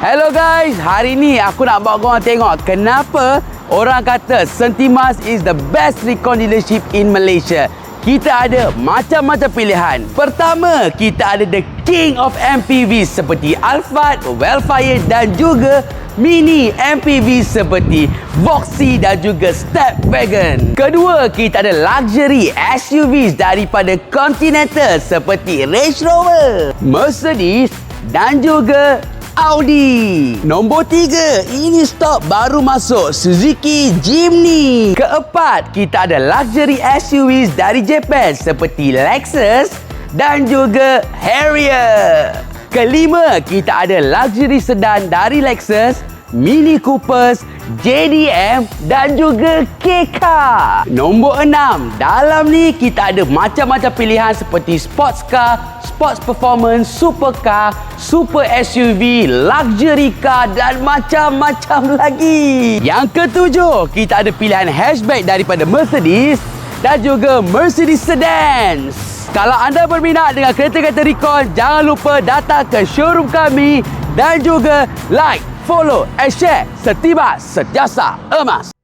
Hello guys, hari ni aku nak bawa korang tengok kenapa orang kata Sentimas is the best recon dealership in Malaysia. Kita ada macam-macam pilihan. Pertama, kita ada the king of MPV seperti Alphard, Wellfire dan juga mini MPV seperti Voxy dan juga Stepwagon. Kedua, kita ada luxury SUVs daripada Continental seperti Range Rover, Mercedes dan juga Audi. Nombor 3, ini stok baru masuk, Suzuki Jimny. Keempat, kita ada luxury SUVs dari Japan seperti Lexus dan juga Harrier. Kelima, kita ada luxury sedan dari Lexus, Mini Cooper, JDM dan juga K-Car. Nombor 6, dalam ni kita ada macam-macam pilihan seperti sports car, sports performance, supercar, super SUV, luxury car dan macam-macam lagi. Yang ketujuh, kita ada pilihan hatchback daripada Mercedes dan juga Mercedes Sedan. Kalau anda berminat dengan kereta-kereta recon, jangan lupa datang ke showroom kami dan juga like, follow and share Setimas Setiasa Emas.